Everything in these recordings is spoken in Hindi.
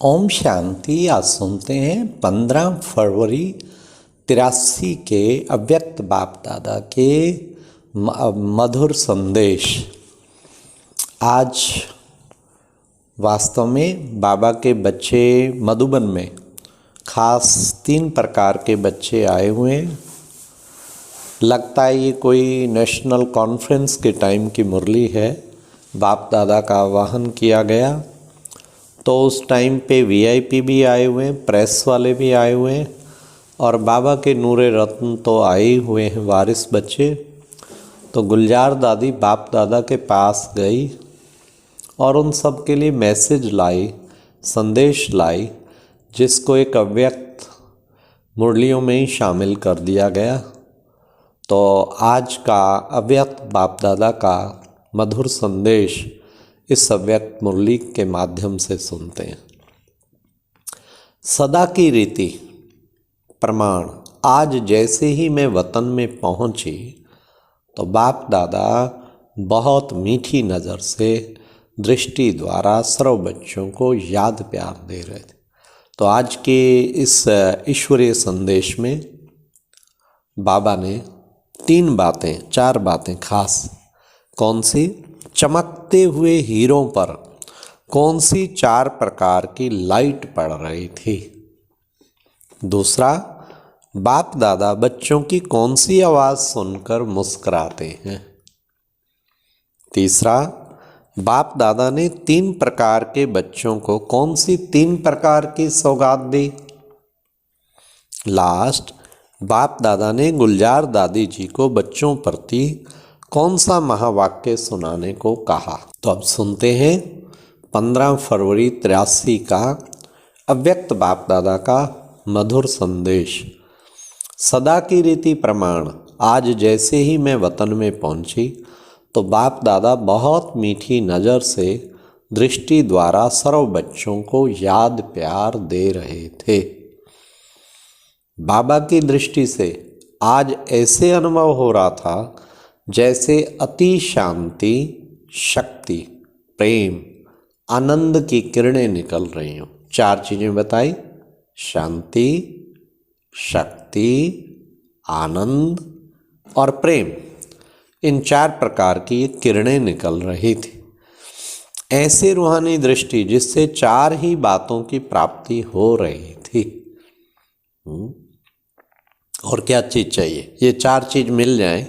ओम शांति। आज सुनते हैं 15 फरवरी 83 के अव्यक्त बाप दादा के मधुर संदेश। आज वास्तव में बाबा के बच्चे मधुबन में खास 3 प्रकार के बच्चे आए हुए हैं। लगता है ये कोई नेशनल कॉन्फ्रेंस के टाइम की मुरली है। बाप दादा का आवाहन किया गया तो उस टाइम पे वीआईपी भी आए हुए हैं, प्रेस वाले भी आए हुए हैं और बाबा के नूरे रत्न तो आए ही हुए हैं, वारिस बच्चे। तो गुलजार दादी बाप दादा के पास गई और उन सब के लिए मैसेज लाई, संदेश लाई, जिसको एक अव्यक्त मुरलियों में ही शामिल कर दिया गया। तो आज का अव्यक्त बाप दादा का मधुर संदेश इस अव्यक्त मुरली के माध्यम से सुनते हैं। सदा की रीति प्रमाण। आज जैसे ही मैं वतन में पहुंची तो बाप दादा बहुत मीठी नज़र से दृष्टि द्वारा सर्व बच्चों को याद प्यार दे रहे थे। तो आज के इस ईश्वरीय संदेश में बाबा ने 4 बातें खास। कौन सी? चमकते हुए हीरों पर कौन सी 4 प्रकार की लाइट पड़ रही थी। दूसरा, बाप दादा बच्चों की कौन सी आवाज़ सुनकर मुस्कुराते हैं। तीसरा, बाप दादा ने 3 प्रकार के बच्चों को कौन सी 3 प्रकार की सौगात दी। लास्ट, बाप दादा ने गुलजार दादी जी को बच्चों प्रति कौन सा महावाक्य सुनाने को कहा। तो अब सुनते हैं 15 फरवरी 83 का अव्यक्त बाप दादा का मधुर संदेश। सदा की रीति प्रमाण। आज जैसे ही मैं वतन में पहुंची तो बाप दादा बहुत मीठी नज़र से दृष्टि द्वारा सर्व बच्चों को याद प्यार दे रहे थे। बाबा की दृष्टि से आज ऐसे अनुभव हो रहा था जैसे अति शांति, शक्ति, प्रेम, आनंद की किरणें निकल रही हों। 4 चीज़ें बताई: शांति, शक्ति, आनंद और प्रेम। इन 4 प्रकार की किरणें निकल रही थी। ऐसे रूहानी दृष्टि जिससे 4 ही बातों की प्राप्ति हो रही थी। और क्या चीज़ चाहिए? ये 4 चीज़ मिल जाएं: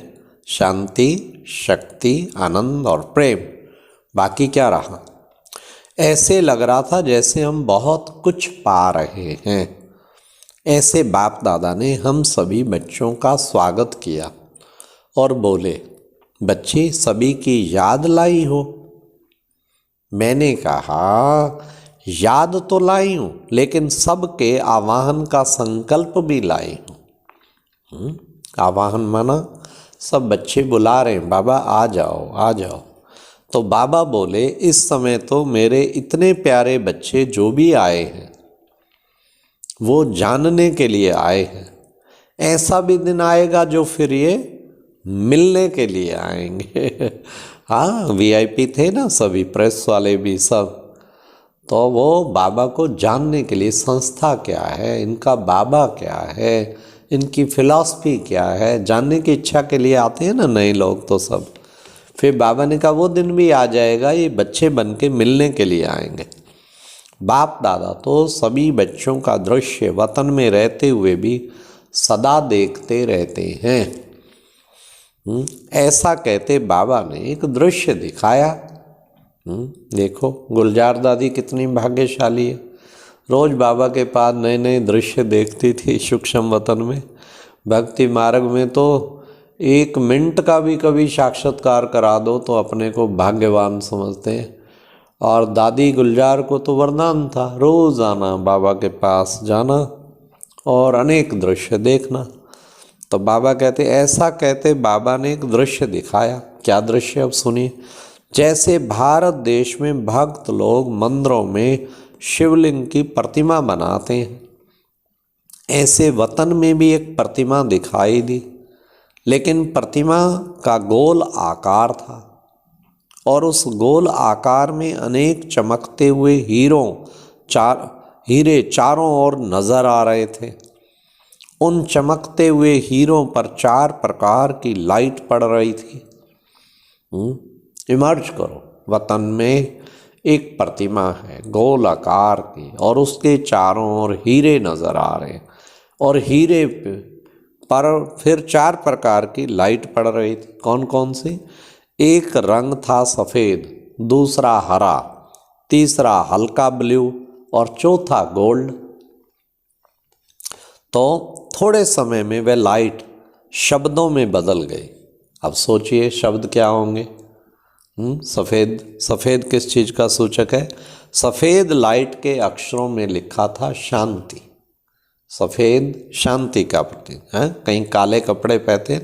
शांति, शक्ति, आनंद और प्रेम। बाकी क्या रहा? ऐसे लग रहा था जैसे हम बहुत कुछ पा रहे हैं। ऐसे बाप दादा ने हम सभी बच्चों का स्वागत किया और बोले, बच्चे सभी की याद लाई हो। मैंने कहा, याद तो लाई हूँ, लेकिन सबके आवाहन का संकल्प भी लाई हूँ। आवाहन माना सब बच्चे बुला रहे हैं, बाबा आ जाओ आ जाओ। तो बाबा बोले, इस समय तो मेरे इतने प्यारे बच्चे जो भी आए हैं वो जानने के लिए आए हैं। ऐसा भी दिन आएगा जो फिर ये मिलने के लिए आएंगे। हाँ, वीआईपी थे ना सभी, प्रेस वाले भी सब। तो वो बाबा को जानने के लिए, संस्था क्या है, इनका बाबा क्या है, इनकी फिलॉसफी क्या है, जानने की इच्छा के लिए आते हैं ना नए लोग। तो सब फिर बाबा ने कहा वो दिन भी आ जाएगा, ये बच्चे बन के मिलने के लिए आएंगे। बाप दादा तो सभी बच्चों का दृश्य वतन में रहते हुए भी सदा देखते रहते हैं। ऐसा कहते बाबा ने एक दृश्य दिखाया। देखो गुलजार दादी कितनी भाग्यशाली है। रोज़ बाबा के पास नए नए दृश्य देखती थी सूक्ष्म वतन में। भक्ति मार्ग में तो 1 मिनट का भी कभी साक्षात्कार करा दो तो अपने को भाग्यवान समझते हैं। और दादी गुलजार को तो वरदान था, रोज़ आना, बाबा के पास जाना और अनेक दृश्य देखना। तो बाबा कहते, ऐसा कहते बाबा ने एक दृश्य दिखाया। क्या दृश्य? अब सुनिए। जैसे भारत देश में भक्त लोग मंदिरों में शिवलिंग की प्रतिमा बनाते हैं, ऐसे वतन में भी एक प्रतिमा दिखाई दी। लेकिन प्रतिमा का गोल आकार था और उस गोल आकार में अनेक चमकते हुए हीरों हीरे चारों ओर नजर आ रहे थे। उन चमकते हुए हीरों पर 4 प्रकार की लाइट पड़ रही थी। इमर्ज करो, वतन में एक प्रतिमा है गोल आकार की और उसके चारों ओर हीरे नजर आ रहे हैं और हीरे पर फिर 4 प्रकार की लाइट पड़ रही थी। कौन कौन सी? एक रंग था सफ़ेद, दूसरा हरा, तीसरा हल्का ब्लू और चौथा गोल्ड। तो थोड़े समय में वह लाइट शब्दों में बदल गई। अब सोचिए शब्द क्या होंगे? सफ़ेद, सफ़ेद किस चीज़ का सूचक है? सफ़ेद लाइट के अक्षरों में लिखा था शांति। सफ़ेद शांति का प्रतीक है। कहीं काले कपड़े पहनते हैं,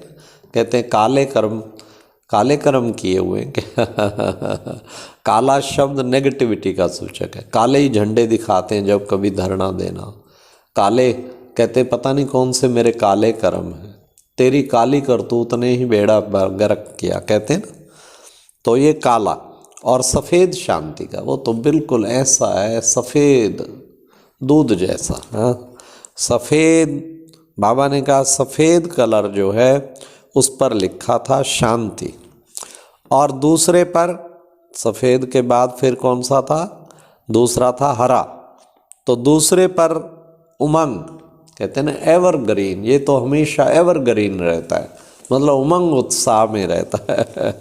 कहते हैं काले कर्म किए हुए काला शब्द नेगेटिविटी का सूचक है। काले ही झंडे दिखाते हैं जब कभी धरना देना। काले कहते पता नहीं कौन से मेरे काले कर्म हैं, तेरी काली करतूत ने ही बेड़ा गर्क किया, कहते हैं ना। तो ये काला और सफ़ेद शांति का, वो तो बिल्कुल ऐसा है सफ़ेद दूध जैसा। हाँ, सफ़ेद, बाबा ने कहा सफ़ेद कलर जो है उस पर लिखा था शांति। और दूसरे पर सफ़ेद के बाद फिर कौन सा था? दूसरा था हरा। तो दूसरे पर उमंग, कहते हैं ना एवरग्रीन, ये तो हमेशा एवरग्रीन रहता है, मतलब उमंग उत्साह में रहता है।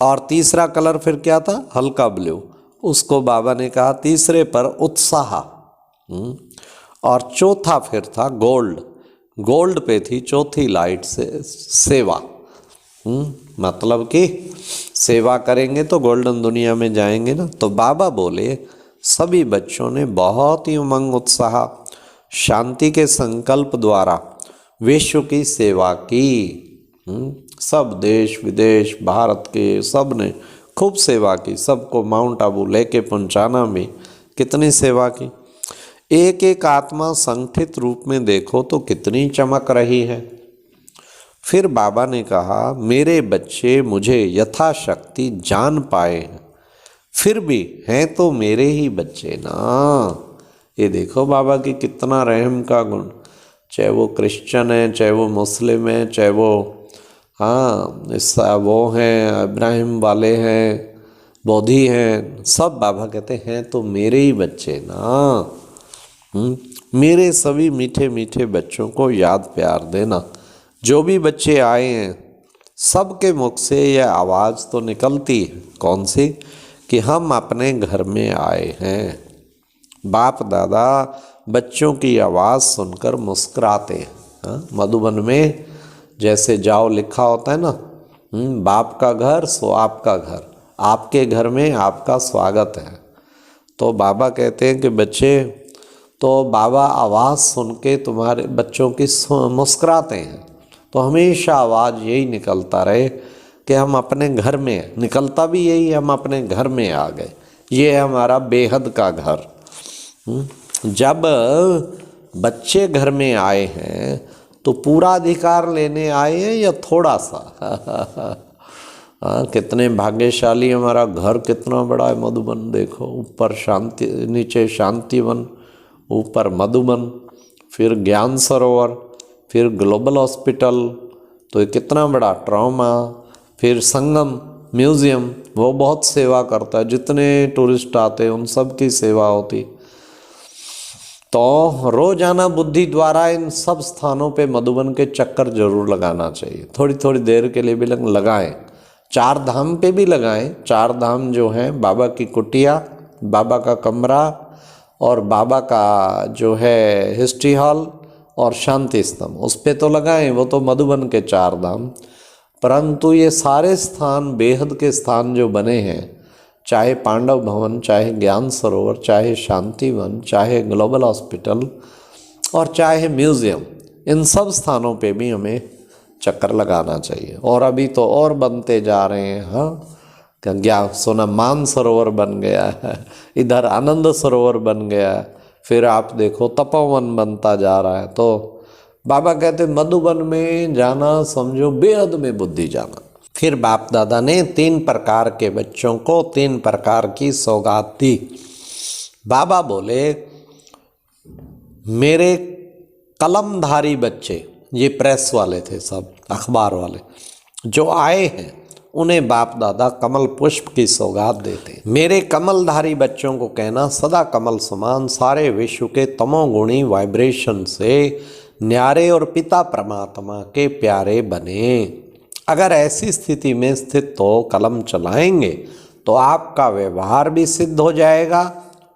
और तीसरा कलर फिर क्या था? हल्का ब्लू। उसको बाबा ने कहा तीसरे पर उत्साह। और चौथा फिर था गोल्ड। गोल्ड पे थी चौथी लाइट से सेवा। मतलब कि सेवा करेंगे तो गोल्डन दुनिया में जाएंगे ना। तो बाबा बोले सभी बच्चों ने बहुत ही उमंग उत्साह शांति के संकल्प द्वारा विश्व की सेवा की। सब देश विदेश भारत के सब ने खूब सेवा की। सबको माउंट आबू लेके पहुंचाना में कितनी सेवा की। एक एक आत्मा संगठित रूप में देखो तो कितनी चमक रही है। फिर बाबा ने कहा मेरे बच्चे मुझे यथाशक्ति जान पाए हैं, फिर भी हैं तो मेरे ही बच्चे ना। ये देखो बाबा की कितना रहम का गुण। चाहे वो क्रिश्चियन है, चाहे वो मुस्लिम है, चाहे वो वो हैं इब्राहिम वाले हैं, बौद्धि हैं, सब बाबा कहते हैं तो मेरे ही बच्चे ना। मेरे सभी मीठे मीठे बच्चों को याद प्यार देना। जो भी बच्चे आए हैं सबके मुख से यह आवाज़ तो निकलती है, कौन सी? कि हम अपने घर में आए हैं। बाप दादा बच्चों की आवाज़ सुनकर मुस्कुराते हैं। मधुबन में जैसे जाओ लिखा होता है ना, बाप का घर सो आपका घर, आपके घर में आपका स्वागत है। तो बाबा कहते हैं कि बच्चे, तो बाबा आवाज़ सुन के तुम्हारे बच्चों की मुस्कुराते हैं। तो हमेशा आवाज़ यही निकलता रहे कि हम अपने घर में, निकलता भी यही, हम अपने घर में आ गए। ये है हमारा बेहद का घर। जब बच्चे घर में आए हैं तो पूरा अधिकार लेने आए हैं या थोड़ा सा? कितने भाग्यशाली, हमारा घर कितना बड़ा है मधुबन। देखो ऊपर शांति, नीचे शांतिवन, ऊपर मधुबन, फिर ज्ञान सरोवर, फिर ग्लोबल हॉस्पिटल, तो ये कितना बड़ा ट्रॉमा, फिर संगम म्यूज़ियम, वो बहुत सेवा करता है। जितने टूरिस्ट आते हैं उन सब की सेवा होती। तो रोजाना बुद्धि द्वारा इन सब स्थानों पे मधुबन के चक्कर जरूर लगाना चाहिए। थोड़ी थोड़ी देर के लिए भी लगाएं। 4 धाम पे भी लगाएं। 4 धाम जो हैं, बाबा की कुटिया, बाबा का कमरा और बाबा का जो है हिस्ट्री हॉल और शांति स्तंभ, उस पे तो लगाएं। वो तो मधुबन के 4 धाम। परंतु ये सारे स्थान बेहद के स्थान जो बने हैं, चाहे पांडव भवन, चाहे ज्ञान सरोवर, चाहे शांतिवन, चाहे ग्लोबल हॉस्पिटल और चाहे म्यूज़ियम, इन सब स्थानों पे भी हमें चक्कर लगाना चाहिए। और अभी तो और बनते जा रहे हैं। हाँ, सोना मान सरोवर बन गया है, इधर आनंद सरोवर बन गया है, फिर आप देखो तपोवन बनता जा रहा है। तो बाबा कहते मधुबन में जाना समझो बेहद में बुद्धि जाना। फिर बाप दादा ने 3 प्रकार के बच्चों को 3 प्रकार की सौगात दी। बाबा बोले मेरे कलमधारी बच्चे, ये प्रेस वाले थे सब, अखबार वाले, जो आए हैं उन्हें बाप दादा कमल पुष्प की सौगात देते हैं। मेरे कमलधारी बच्चों को कहना सदा कमल समान सारे विश्व के तमोगुणी वाइब्रेशन से न्यारे और पिता परमात्मा के प्यारे बने। अगर ऐसी स्थिति में स्थित तो कलम चलाएंगे तो आपका व्यवहार भी सिद्ध हो जाएगा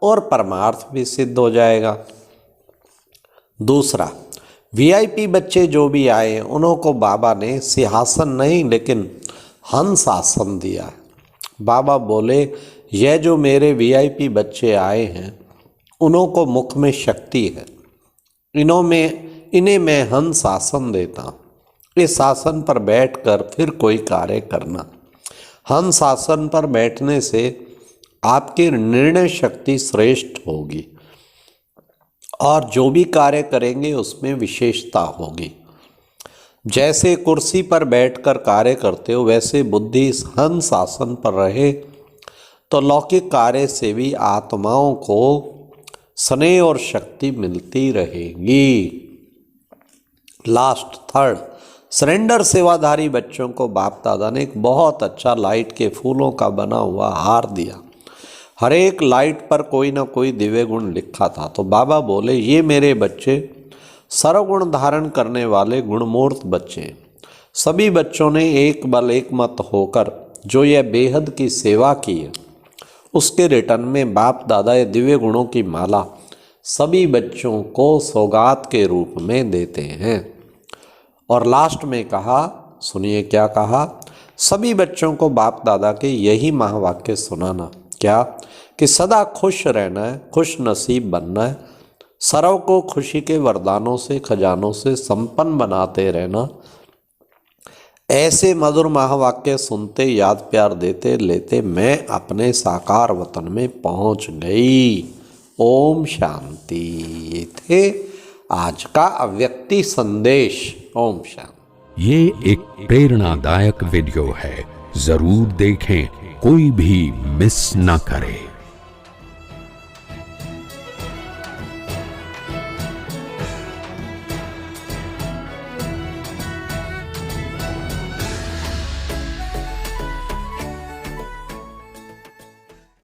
और परमार्थ भी सिद्ध हो जाएगा। दूसरा, वीआईपी बच्चे जो भी आए उन्हों को बाबा ने सिंहासन नहीं लेकिन हंस आसन दिया है। बाबा बोले यह जो मेरे वीआईपी बच्चे आए हैं उन्हों को मुख में शक्ति है, इन्हें मैं हंस आसन देता हूँ। इस आसन पर बैठकर फिर कोई कार्य करना। हंस आसन पर बैठने से आपकी निर्णय शक्ति श्रेष्ठ होगी और जो भी कार्य करेंगे उसमें विशेषता होगी। जैसे कुर्सी पर बैठकर कार्य करते हो वैसे बुद्धि इस हंस आसन पर रहे तो लौकिक कार्य से भी आत्माओं को स्नेह और शक्ति मिलती रहेगी। लास्ट, थर्ड, सरेंडर सेवाधारी बच्चों को बाप दादा ने एक बहुत अच्छा लाइट के फूलों का बना हुआ हार दिया। हर एक लाइट पर कोई ना कोई दिव्य गुण लिखा था। तो बाबा बोले ये मेरे बच्चे सर्वगुण धारण करने वाले गुणमूर्त बच्चे हैं। सभी बच्चों ने एक बल एक मत होकर जो यह बेहद की सेवा की है उसके रिटर्न में बाप दादा ये दिव्य गुणों की माला सभी बच्चों को सौगात के रूप में देते हैं। और लास्ट में कहा, सुनिए क्या कहा, सभी बच्चों को बाप दादा के यही महावाक्य सुनाना, क्या कि सदा खुश रहना है, खुश नसीब बनना है, सर्व को खुशी के वरदानों से खजानों से संपन्न बनाते रहना। ऐसे मधुर महावाक्य सुनते याद प्यार देते लेते मैं अपने साकार वतन में पहुंच गई। ओम शांति। ये थे आज का अव्यक्ति संदेश। ओम शांति। ये एक प्रेरणादायक वीडियो है, जरूर देखें, कोई भी मिस न करे।